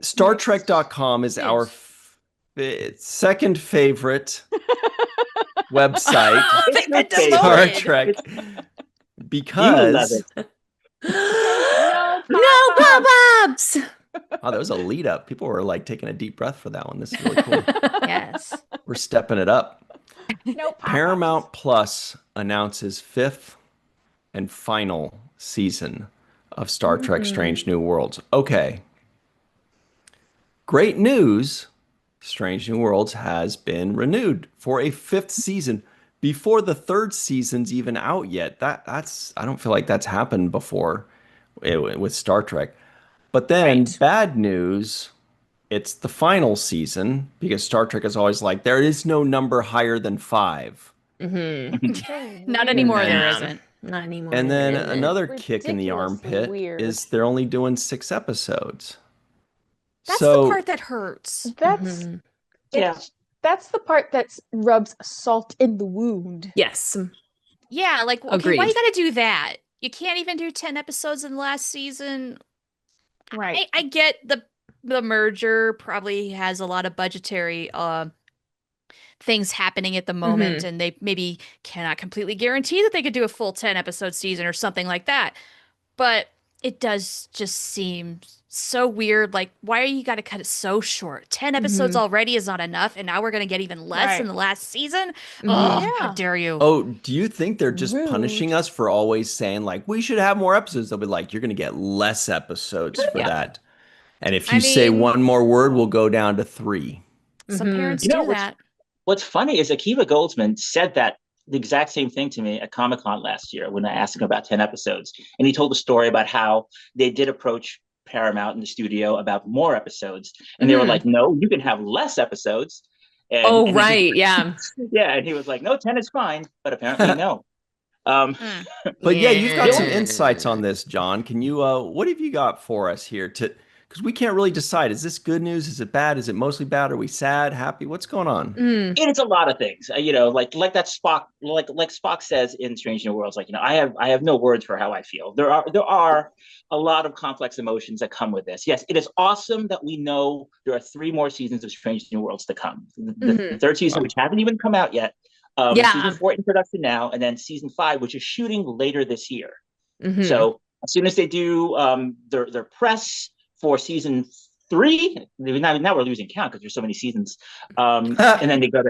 StarTrek.com is our second favorite website. It's They got your Star demoted. Trek. You love Because it. No pop-ups. oh, that was a lead up. People were like taking a deep breath for that one. This is really cool. Yes. We're stepping it up. No pop-ups. Paramount Plus announces fifth and final season of Star Trek Strange New Worlds. Okay. Great news. Strange New Worlds has been renewed for a fifth season before the third season's even out yet. That's I don't feel like that's happened before with Star Trek. But then bad news, it's the final season because Star Trek is always like, there is no number higher than 5. Not anymore, there isn't. Not anymore. And then there isn't. another kick in the Ridiculously armpit weird. is they're only doing 6 episodes. That's So the part that hurts. That's Yeah. that's the part that rubs salt in the wound. Yes. Yeah, like, okay, Agreed. why you gotta do that? You can't even do 10 episodes in the last season. Right. I get the merger probably has a lot of budgetary things happening at the moment, and they maybe cannot completely guarantee that they could do a full 10 episode season or something like that. But it does just seem so weird. Like, why are you got to cut it so short? 10 episodes already is not enough, and now we're going to get even less in the last season? Oh, how dare you? Oh, do you think they're just Rude. punishing us for always saying, like, we should have more episodes? They'll be like, you're going to get less episodes for that. And if you say mean- one more word, we'll go down to 3. Some parents You know do what's- that. What's funny is Akiva Goldsman said that the exact same thing to me at Comic-Con last year when I asked him about 10 episodes. And he told a story about how they did approach Paramount in the studio about more episodes. And they were like, no, you can have less episodes. And, Oh, and right. Yeah. Yeah. And he was like, no, 10 is fine. But apparently, no. But yeah, you've got some insights on this, John. Can you, what have you got for us here? Because we can't really decide. Is this good news? Is it bad? Is it mostly bad? Are we sad, happy? What's going on? It's a lot of things, like that Spock, like Spock says in Strange New Worlds, like, I have no words for how I feel. There are a lot of complex emotions that come with this. Yes, it is awesome that we know there are 3 more seasons of Strange New Worlds to come. The third season, which haven't even come out yet. Season 4 in production now, and then season 5, which is shooting later this year. So as soon as they do their press for season 3, now we're losing count because there's so many seasons. And then they go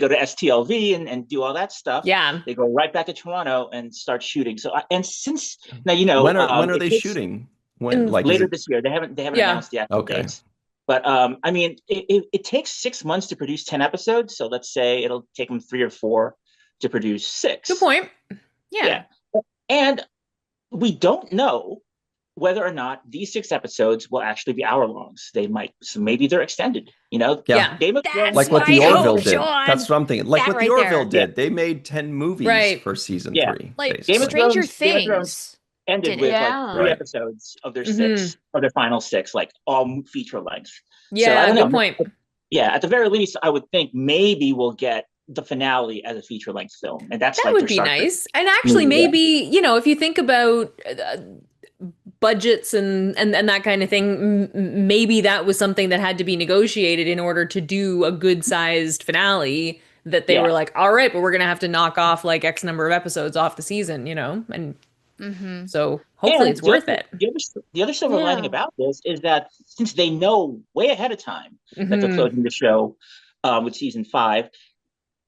to STLV and do all that stuff. Yeah. They go right back to Toronto and start shooting. So and since now when are they shooting? When later this year? They haven't announced the actual Okay. dates. But I mean, it takes 6 months to produce 10 episodes. So let's say it'll take them 3 or 4 to produce 6. Good point. Yeah. And we don't know whether or not these 6 episodes will actually be hour-longs. They might, so maybe they're extended. Yeah. Game of That's Thrones, Like what I the hope, Orville did. John. That's what I'm thinking. Like That what the right Orville there. did. They made 10 movies Right. for season Yeah. 3. Like basically. Game of Stranger Thrones- Game of Thrones Things. ended Did with it. like Yeah. 3 Right. episodes of their 6, of their final 6, like all feature length. Yeah. I don't Good know. point. Yeah, at the very least, I would think maybe we'll get the finale as a feature length film, and that's That like would their be Star Trek nice. And actually, movie, yeah. maybe, if you think about budgets and that kind of thing, maybe that was something that had to be negotiated in order to do a good sized finale, that they were like, all right, but we're going to have to knock off like X number of episodes off the season, and so hopefully And it's worth it. The other silver lining Yeah. about this is that since they know way ahead of time that they're Mhm. closing the show with season 5,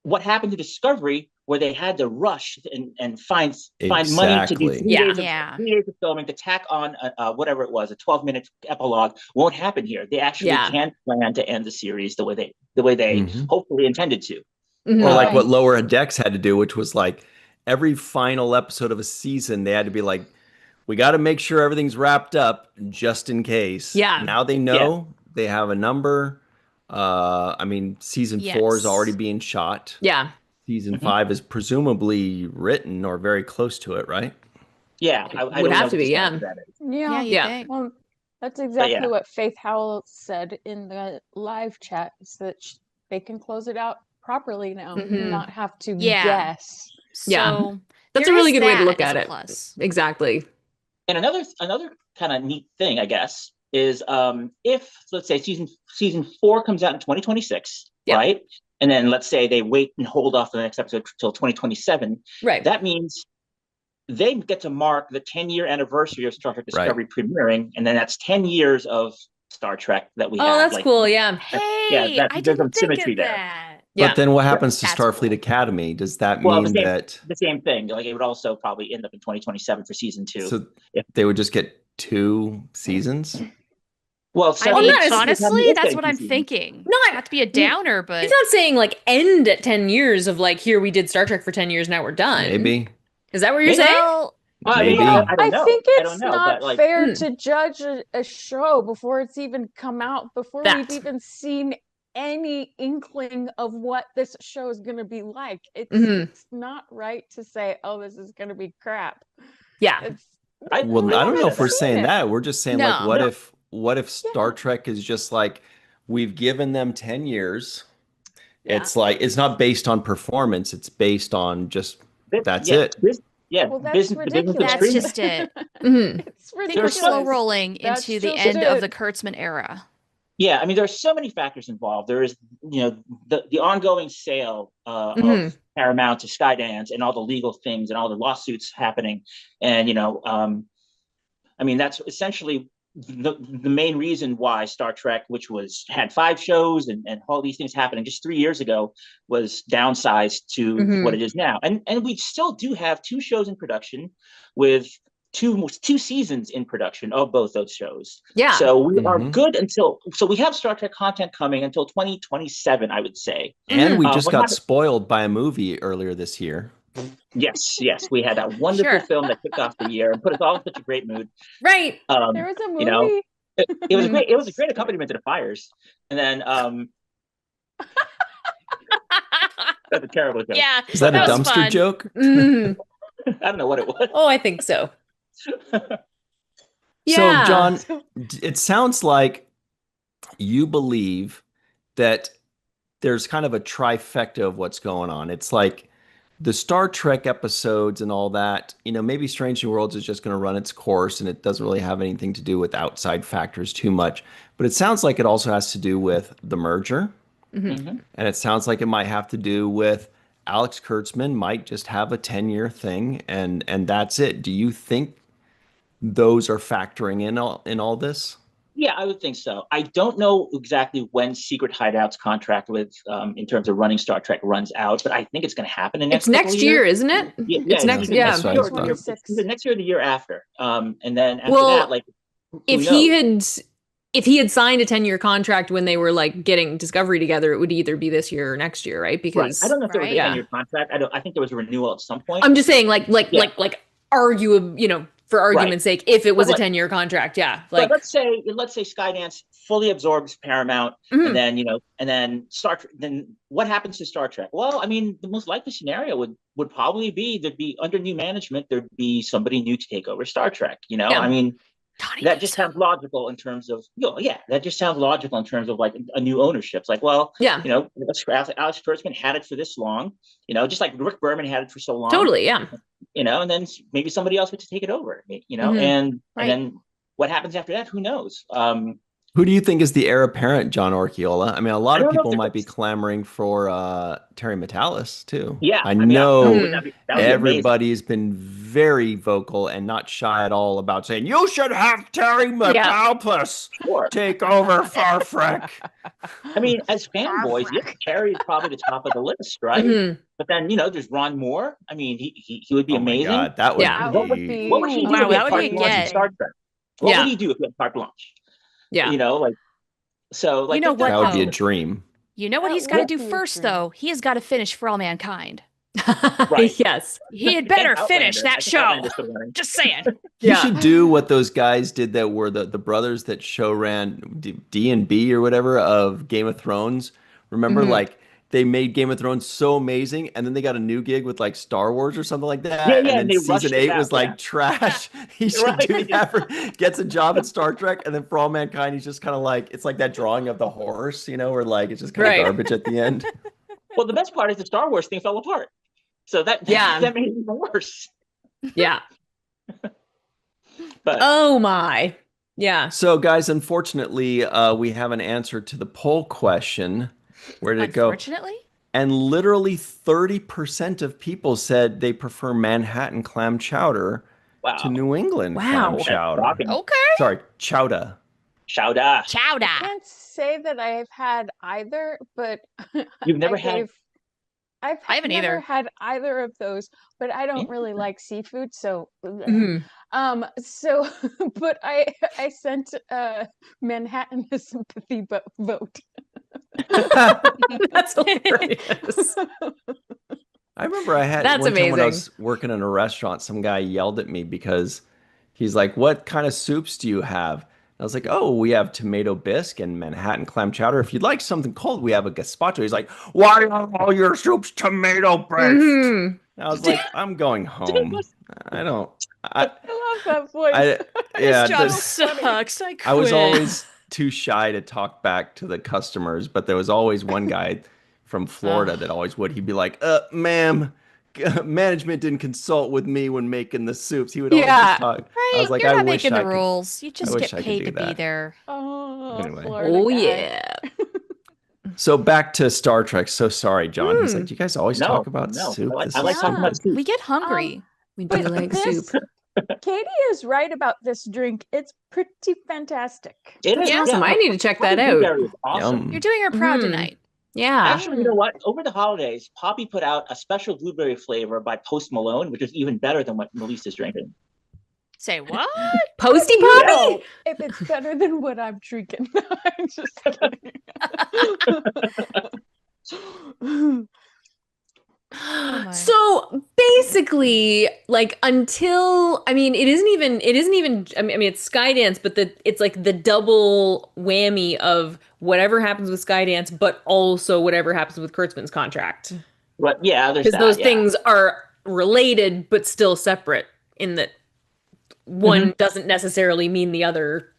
what happened to Discovery, where they had to rush and find money to do Exactly. 3 Yeah. days, Yeah. 3 days of filming to tack on whatever it was, a 12-minute epilogue, won't happen here. They actually can plan to end the series the way they Mhm. hopefully intended to. Mhm. Or like Right. what Lower Decks had to do, which was like every final episode of a season, they had to be like, we got to make sure everything's wrapped up just in case. Yeah. Now they know they have a number. I mean, season 4 is Yes. already being shot. Yeah. Season 5 is presumably written or very close to it, right? Yeah, I Would don't know have what to the be, yeah. status of that is. Yeah, you Yeah. think. Well, that's exactly yeah. what Faith Howell said in the live chat, is that they can close it out properly now, Mhm. not have to Yeah. guess. Yeah. So That's there a really is good way to that look as at a it. plus. Exactly. And another kind of neat thing, I guess, is if let's say season 4 comes out in 2026, Yep. right? And then let's say they wait and hold off the next episode till 2027. Right. That means they get to mark the 10-year anniversary of Star Trek Right. Discovery premiering, and then that's 10 years of Star Trek that we Oh, have. that's like, cool. Yeah. Hey, that- I there's some didn't think symmetry of there. that. Yeah. But then what happens to That's Starfleet cool. Academy? Does that Well, mean that the same thing. Like it would also probably end up in 2027 for season 2. so Yeah. they would just get 2 seasons? Well, I mean, not as- honestly, that's what I'm thinking. Not- Not to be a downer, but It's not saying like end at 10 years of like, here we did Star Trek for 10 years, now we're done. Maybe. Is that what you're Maybe. saying? well, Maybe. I don't I know. think I it's don't know, not but like, fair to judge a show before it's even come out, before That. we've even seen any inkling of what this show is going to be like. It's, Mhm. it's not right to say, oh, this is going to be crap. Yeah. It's, I- Well, we I don't know haven't if we're seen saying it. that. We're just saying like No. what if Star Trek is just like we've given them 10 years. Yeah. It's like it's not based on performance, it's based on just that's yeah, it. Well, that's business, the business of ridiculous. that's streaming. just it. Mhm. It's I think we're ridiculous. slow rolling That's into the just end of it. the Kurtzman era. Yeah, I mean, there's so many factors involved. There is, the ongoing sale Mhm. of Paramount to Skydance and all the legal things and all the lawsuits happening, and I mean, that's essentially the main reason why Star Trek, which had 5 shows and all these things happening just 3 years ago, was downsized to Mhm. what it is now. And we still do have 2 shows in production with two seasons in production of both those shows. Yeah. So we are Mhm. good so we have Star Trek content coming until 2027, I would say. And we Uh, just what got happened- spoiled by a movie earlier this year. Yes, we had that wonderful Sure. film that kicked off the year and put us all in such a great mood. Right. There was a movie. you know, it was Mhm. great. It was a great accompaniment to the fires. And then that's a terrible joke. Yeah. Is that a was dumpster fun. joke? Mhm. I don't know what it was. Oh, I think so. Yeah. So, John, it sounds like you believe that there's kind of a trifecta of what's going on. It's like the Star Trek episodes and all that, maybe Strange New Worlds is just going to run its course and it doesn't really have anything to do with outside factors too much. But it sounds like it also has to do with the merger. Mhm. And it sounds like it might have to do with Alex Kurtzman might just have a 10-year thing and that's it. Do you think those are factoring in all this? Yeah, I would think so. I don't know exactly when Secret Hideout's contract with, in terms of running Star Trek, runs out, but I think it's going to happen in the It's next next couple year, years. isn't it? Yeah, It's next. either Yeah. That's what I year or thought. either next year or the year after. And then after Well, that, like, who If he had signed a 10-year contract when they were like getting Discovery together, it would either be this year or next year, right? Right. Because I don't know if there was a Right. 10-year contract. I think there was a renewal at some point. I'm just saying, like Yeah. argue, for argument's sake, if it was But a like- 10-year contract, yeah. But Like, let's say Skydance fully absorbs Paramount, Mhm. and then then what happens to Star Trek? Well, I mean, the most likely scenario would probably be there'd be under new management, there'd be somebody new to take over Star Trek. Yeah. I mean, Donnie that just Newsom. sounds logical in terms of that just sounds logical in terms of like a new ownership. It's like, well, yeah, Alex Kurtzman had it for this long, just like Rick Berman had it for so long. totally, yeah. And then maybe somebody else would take it over, Mhm. and Right. then what happens after that? Who knows? Who do you think is the heir apparent, John Orchiola? I mean, a lot I of don't know if people there might be was- clamoring for Terry Metalis too. Yeah, I mean, know absolutely. That'd be amazing. everybody's been very vocal and not shy at all about saying you should have Terry Metalis Sure. take over Farfrek. I mean, as fanboys, yeah, Terry is probably the top of the list, right? Mhm. But then there's Ron Moore. I mean, he would be Oh my amazing. God, that would Yeah. That would be. be What would he do Wow, if he that had would carte be blanche in good. Star Trek? What Yeah. would he do if he had carte blanche? Yeah. You know what, That would be a though? dream. You know what That he's got to would do be a first, dream. though? He has got to finish For All Mankind. Right. Yes. He had better And finish Outlander. I that think show. Outlander's still running. Just saying. He Yeah. should do what those guys did that were the brothers that show ran D&B or whatever of Game of Thrones. Remember, Mhm. like they made Game of Thrones so amazing, and then they got a new gig with like Star Wars or something like that. Yeah, and and then they rushed season it 8 out, was like yeah. trash. He should Right. do that. Gets a job at Star Trek, and then For All Mankind, he's just kind of like it's like that drawing of the horse, where like it's just kind of Right. garbage at the end. Well, the best part is the Star Wars thing fell apart. So that Yeah. that made it even worse. Yeah. But Oh my. Yeah. So, guys, unfortunately, we have an answer to the poll question. Where did it go? Unfortunately. And literally 30% of people said they prefer Manhattan clam chowder to Wow. New England Wow. clam That's chowder. shocking. Okay. Sorry, chowder. Shout out. Chowder. I can't say that I've had either, but You've never I had- gave. I haven't never either. had either of those, but I don't really like seafood, so Mhm. so but I sent Manhattan a sympathy vote. That's hilarious. I remember I had That's one time when I amazing. was working in a restaurant, some guy yelled at me because he's like, "What kind of soups do you have?" And I was like, "Oh, we have tomato bisque and Manhattan clam chowder. If you'd like something cold, we have a gazpacho." He's like, "Why are all your soups tomato based?" Mhm. I was like, "I'm going home. I don't. I I love that voice. I yeah. This job the- sucks. I quit. I was always too shy to talk back to the customers, but there was always one guy from Florida that always would. He'd be like, ma'am, management didn't consult with me when making the soups." He would always Yeah. just talk. I Right. was like, You're I not wish making I the could. rules. You just wish get I could paid do to be that. there. Oh, Anyway. Florida Oh guy. yeah. So back to Star Trek. So sorry, John. He's Hmm. like, "Do you guys always No, talk about no. soup? I like- This I is like so talking about good." We get hungry. We do But like this, soup. Katie is right about this drink. It's pretty fantastic. It That's is, awesome. I need to check that Poppy out. Blueberry is awesome. Yum. You're doing her proud Mhm. tonight. Yeah. Actually, you know what? Over the holidays, Poppy put out a special blueberry flavor by Post Malone, which is even better than what Melissa's drinking. Say what? Posty You Poppy? know if it's better than what I'm drinking. I'm just kidding. my. So basically, like until it isn't even I mean it's Skydance, but it's like the double whammy of whatever happens with Skydance, but also whatever happens with Kurtzman's contract. But yeah, there's Because that. those yeah. things are related but still separate in that one doesn't necessarily mean the other.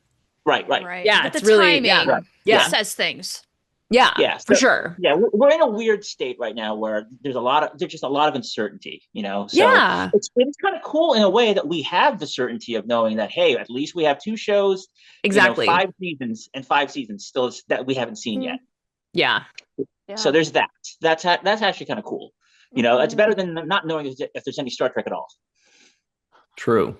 Right. Right. Yeah, But it's the really- timing yeah. Yeah. says things. Yeah, Yeah, for so- sure. Yeah, we're in a weird state right now where there's just a lot of uncertainty, you know. So Yeah. it's kind of cool in a way that we have the certainty of knowing that, hey, at least we have 2 shows, Exactly. 5 seasons, and 5 seasons still that we haven't seen yet. Yeah. Yeah. So there's that. That's actually kind of cool. You know, it's Mhm. better than not knowing if there's any Star Trek at all. True.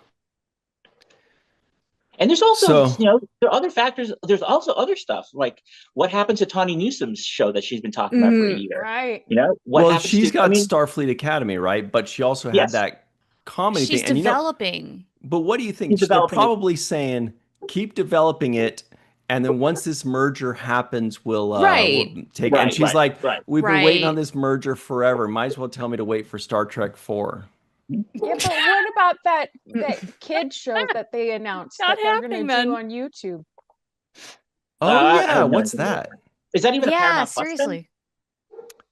And there's also, So- there are other factors. There's also other stuff like what happened to Tawny Newsom's show that she's been talking about for a year. Right. You know, what Well, happens she's to, got Starfleet Academy, right? But she also had Yes. that comedy She's thing. And developing. but what do you think? She's They're developing it. probably saying keep developing it, and then once this merger happens, we'll Right. take. Right, and she's right, like, right. "We've been waiting on Right. this merger forever. Might as well tell me to wait for Star Trek 4." Yeah, but what about that kid show that they announced Not that they're going to happening, do man. on YouTube? Oh I yeah, have no what's idea. that? Is that even a Yeah, Paramount Plus thing? seriously.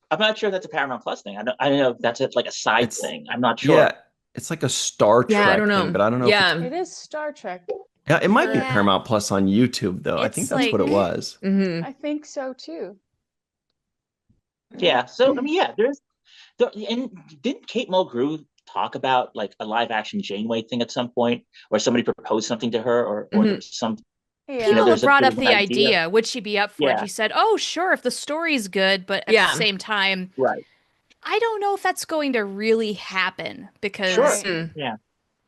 I'm not sure if that's a Paramount Plus thing. I don't know if that's like a side It's- thing. I'm not sure. Yeah, it's like a Star Trek Yeah, I don't know. thing, but I don't know. If Yeah. It is Star Trek. yeah, it might be Yeah. Paramount Plus on YouTube though. I It's think that's what it like- was. Mm-hmm. I think so too. Yeah. So I mean, yeah, and didn't Kate Mulgrew talk about like a live action Janeway thing at some point, or somebody proposed something to her, or Mhm. there's some. Yeah. People there's have a brought bit up of an the idea. idea. Would she be up for it? Yeah. He said, "Oh, sure, if the story's good," but at Yeah. the same time, Right. I don't know if that's going to really happen because Sure. Mm.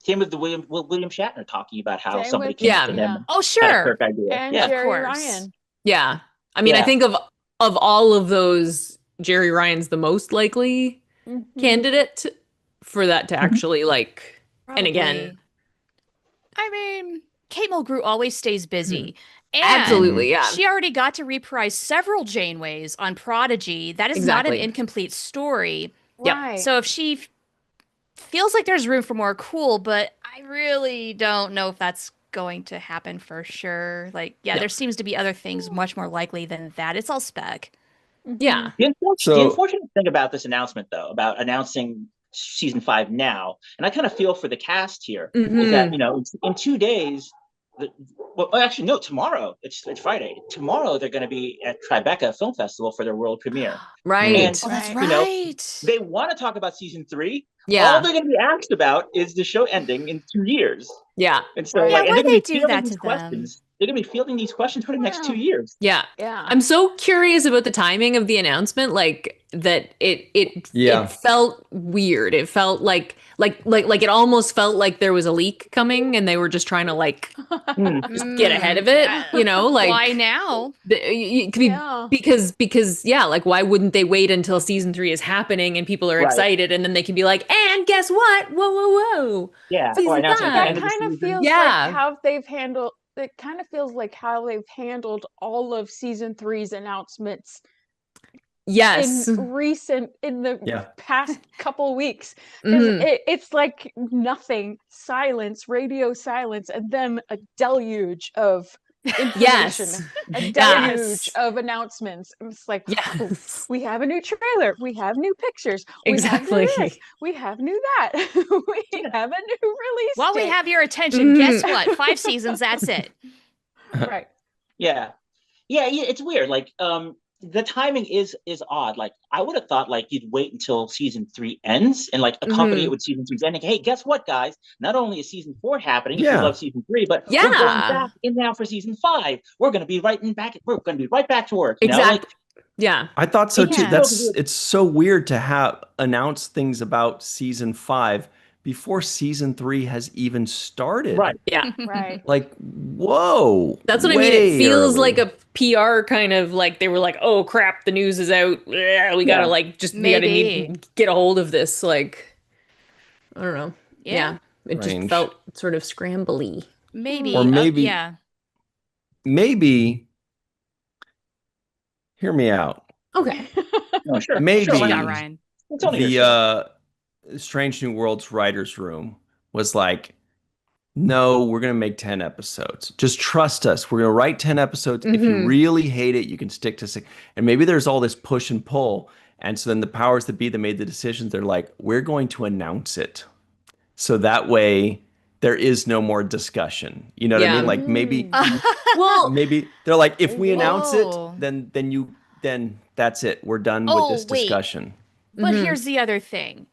Same with William Shatner talking about how Same somebody with- came Yeah. to him Yeah. and oh had a sure, Kirk idea. And Yeah. Of Jerry course. Ryan. Yeah. I mean, I Yeah. think of all of those, Jerry Ryan's the most likely Mhm. candidate for that to actually like. And again- Probably. I mean, Kate Mulgrew always stays busy. And Absolutely, yeah. she already got to reprise several Janeways on Prodigy. That is not an Exactly. incomplete story. Yep. Right. So if she feels like there's room for more, cool, but I really don't know if that's going to happen for sure. Like, yeah, Yep. there seems to be other things much more likely than that. It's all spec. Mhm. Yeah. The So- unfortunate thing about this announcement, though, about announcing season 5 now, and I kind of feel for the cast here, is Mhm. that in 2 days, well, actually, no. Tomorrow, it's Friday. Tomorrow, they're going to be at Tribeca Film Festival for their world premiere. Right. And Oh, that's Right. you know, right. they want to talk about season 3. All Yeah. they're going to be asked about is the show ending in 2 years. Yeah. And so, Right. Yeah, like, and why'd they're going they to be do fielding that these to them? questions. They're going to be fielding these questions for the next 2 Wow. years. Yeah. Yeah. I'm so curious about the timing of the announcement, like that Yeah. it felt weird. It felt like it almost felt like there was a leak coming and they were just trying to like just get ahead of it, you know, like Why now? Yeah. because yeah, like why wouldn't they wait until season 3 is happening and people are Right. excited and then they can be like, and guess what? Whoa. Yeah. Season Or announcing at the five. end That of the kind of season. feels Yeah. like how they've handled it. Kind of feels like how they've handled all of season 3's announcements Yes. in the Yeah. past couple weeks. 'Cause Mhm. it's like nothing, silence, radio silence, and then a deluge of information, Yes. a Yeah. deluge of announcements. It's like, oh, Yes. we have a new trailer, we have new pictures, we have new Exactly. this, we have new that, we have a new release While we date. have your attention, guess Mhm. what? 5 seasons, that's it. Right. Yeah. Yeah, it's weird. Like, the timing is odd. Like, I would have thought like you'd wait until season 3 ends and like accompany it with season 3's ending. Hey, guess what, guys? Not only is season 4 happening if you Yeah. love season 3, but we're going Yeah. back in now for season 5. We're going to be right back to work. You know, like Exactly. Yeah. I thought so too. Yeah. It's so weird to have announce things about season 5 before season 3 has even started. right. Yeah. Right. Like, whoa. That's what I mean. It way feels early. like a PR kind of like they were like, oh crap, the news is out. Yeah, we gotta Yeah. like just we gotta Maybe. need get a hold of this. Like, I don't know. Yeah. It just Strange. felt sort of scrambly. Maybe. Or maybe- yeah. maybe. Hear me out. Okay. No, sure. Maybe- Sure, What why you not? got, Ryan? It's only your The show. Strange New Worlds writers room was like, no, we're gonna make 10 episodes. Just trust us. We're gonna write 10 episodes. If you Mhm. really hate it, you can stick to 6. And maybe there's all this push and pull. And so then the powers that be that made the decisions, they're like, we're going to announce it. So that way there is no more discussion. You know what I Yeah. mean? Like maybe Well, maybe they're like, if we announce Whoa. it, then that's it. We're done with Oh, this wait. discussion. But Mhm. here's the other thing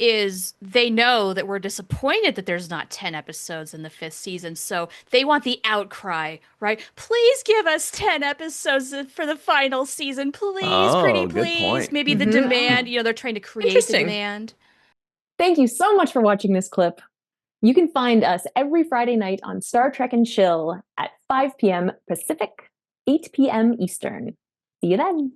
is they know that we're disappointed that there's not 10 episodes in the 5th season. So they want the outcry, right? Please give us 10 episodes for the final season. Please, pretty Oh, good please. point. Maybe the Mhm. demand, they're trying to create the Interesting. demand. Thank you so much for watching this clip. You can find us every Friday night on Star Trek and Chill at 5 p.m. Pacific, 8 p.m. Eastern. See you then.